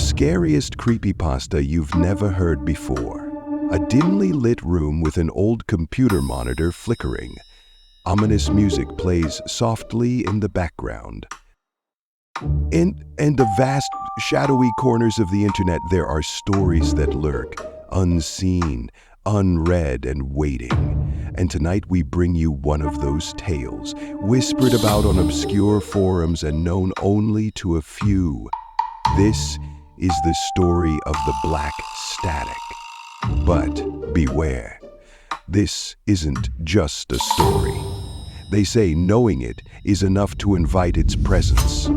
scariest creepypasta you've never heard before. A dimly lit room with an old computer monitor flickering. Ominous music plays softly in the background. In the vast, shadowy corners of the internet, there are stories that lurk, unseen, unread, and waiting. And tonight we bring you one of those tales, whispered about on obscure forums and known only to a few. This is the story of the Black Static. But beware, this isn't just a story. They say knowing it is enough to invite its presence.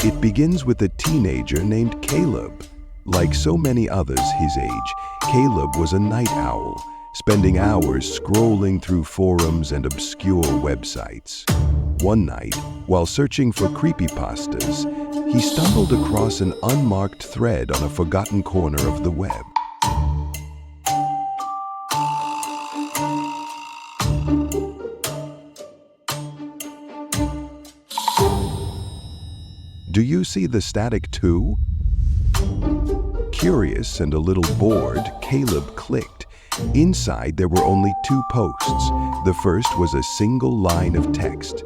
It begins with a teenager named Caleb. Like so many others his age, Caleb was a night owl, spending hours scrolling through forums and obscure websites. One night, while searching for creepypastas, he stumbled across an unmarked thread on a forgotten corner of the web. Do you see the static too? Curious and a little bored, Caleb clicked. Inside, there were only 2 posts. The first was a single line of text.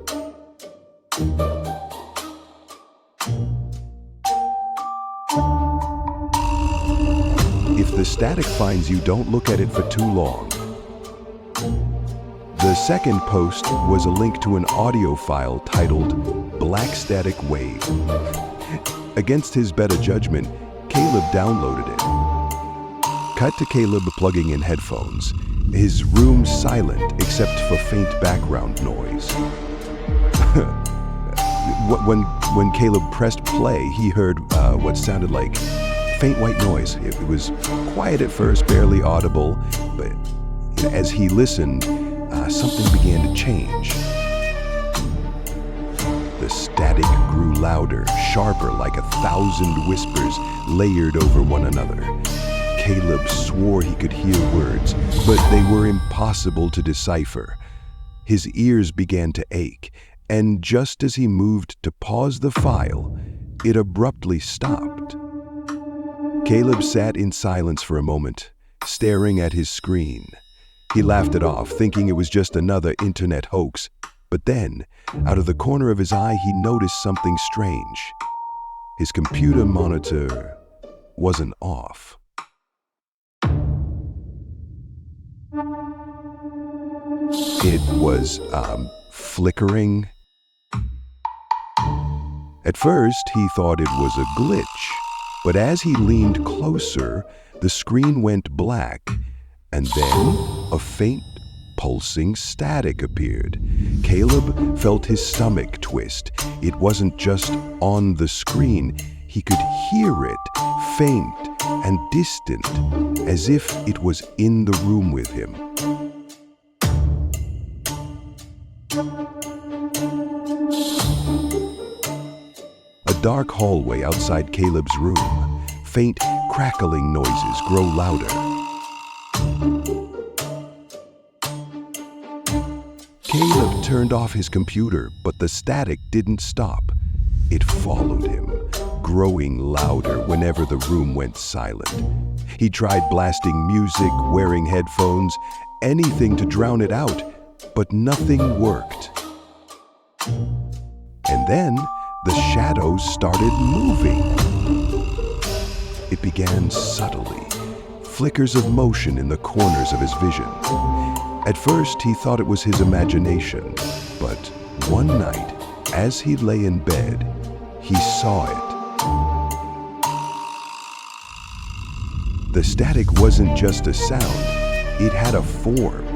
If the static finds you, don't look at it for too long. The second post was a link to an audio file titled Black Static Wave. Against his better judgment, Caleb downloaded it. Cut to Caleb plugging in headphones, his room silent except for faint background noise. When Caleb pressed play, he heard what sounded like faint white noise. It was quiet at first, barely audible, but as he listened, something began to change. The static grew louder, sharper, like 1,000 whispers layered over one another. Caleb swore he could hear words, but they were impossible to decipher. His ears began to ache, and just as he moved to pause the file, it abruptly stopped. Caleb sat in silence for a moment, staring at his screen. He laughed it off, thinking it was just another internet hoax. But then, out of the corner of his eye, he noticed something strange. His computer monitor wasn't off. It was, flickering. At first, he thought it was a glitch, but as he leaned closer, the screen went black, and then a faint, pulsing static appeared. Caleb felt his stomach twist. It wasn't just on the screen. He could hear it, faint and distant, as if it was in the room with him. A dark hallway outside Caleb's room. Faint, crackling noises grow louder. Caleb turned off his computer, but the static didn't stop. It followed him, growing louder whenever the room went silent. He tried blasting music, wearing headphones, anything to drown it out, but nothing worked. And then the shadows started moving. It began subtly, flickers of motion in the corners of his vision. At first, he thought it was his imagination, but one night, as he lay in bed, he saw it. The static wasn't just a sound, it had a form.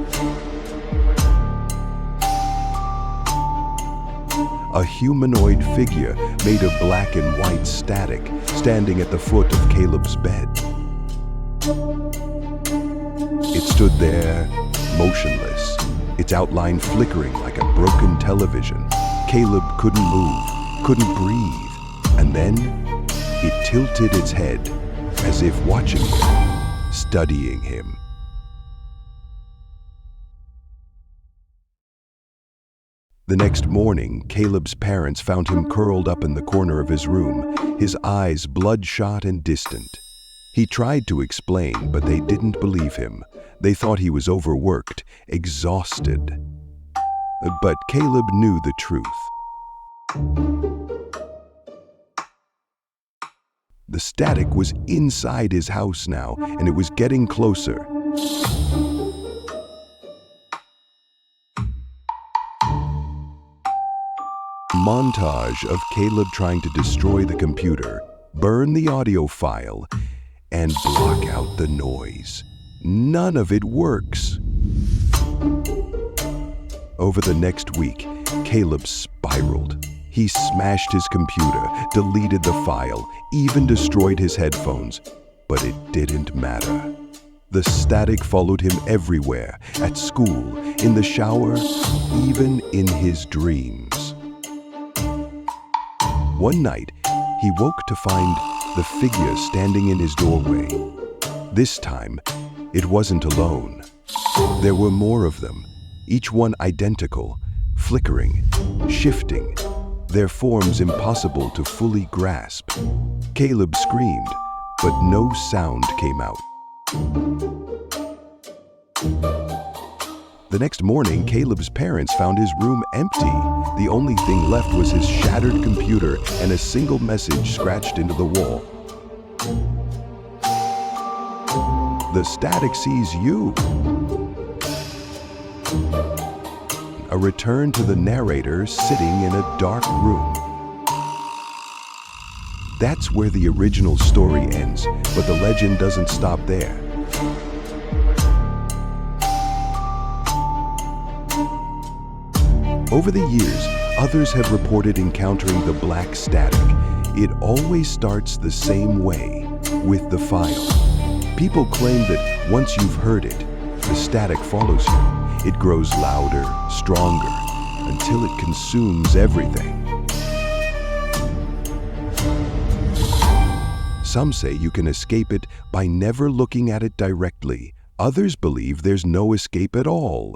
A humanoid figure made of black and white static, standing at the foot of Caleb's bed. It stood there, motionless, its outline flickering like a broken television. Caleb couldn't move, couldn't breathe, and then it tilted its head as if watching him, studying him. The next morning, Caleb's parents found him curled up in the corner of his room, his eyes bloodshot and distant. He tried to explain, but they didn't believe him. They thought he was overworked, exhausted. But Caleb knew the truth. The static was inside his house now, and it was getting closer. Montage of Caleb trying to destroy the computer, burn the audio file, and block out the noise. None of it works. Over the next week, Caleb spiraled. He smashed his computer, deleted the file, even destroyed his headphones. But it didn't matter. The static followed him everywhere, at school, in the shower, even in his dreams. One night, he woke to find the figure standing in his doorway. This time, it wasn't alone. There were more of them, each one identical, flickering, shifting, their forms impossible to fully grasp. Caleb screamed, but no sound came out. The next morning, Caleb's parents found his room empty. The only thing left was his shattered computer and a single message scratched into the wall. The static sees you. A return to the narrator sitting in a dark room. That's where the original story ends, but the legend doesn't stop there. Over the years, others have reported encountering the black static. It always starts the same way, with the file. People claim that once you've heard it, the static follows you. It grows louder, stronger, until it consumes everything. Some say you can escape it by never looking at it directly. Others believe there's no escape at all.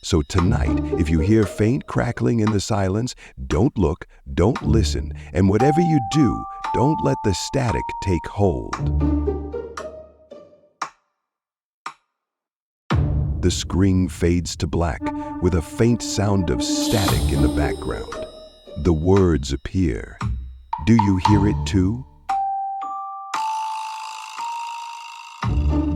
So tonight, if you hear faint crackling in the silence, don't look, don't listen, and whatever you do, don't let the static take hold. The screen fades to black with a faint sound of static in the background. The words appear. Do you hear it too?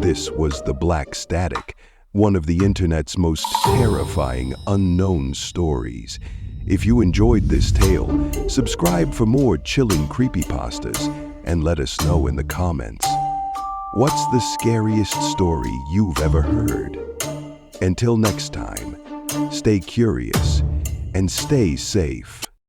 This was the black static, one of the internet's most terrifying unknown stories. If you enjoyed this tale, subscribe for more chilling creepypastas and let us know in the comments. What's the scariest story you've ever heard? Until next time, stay curious and stay safe.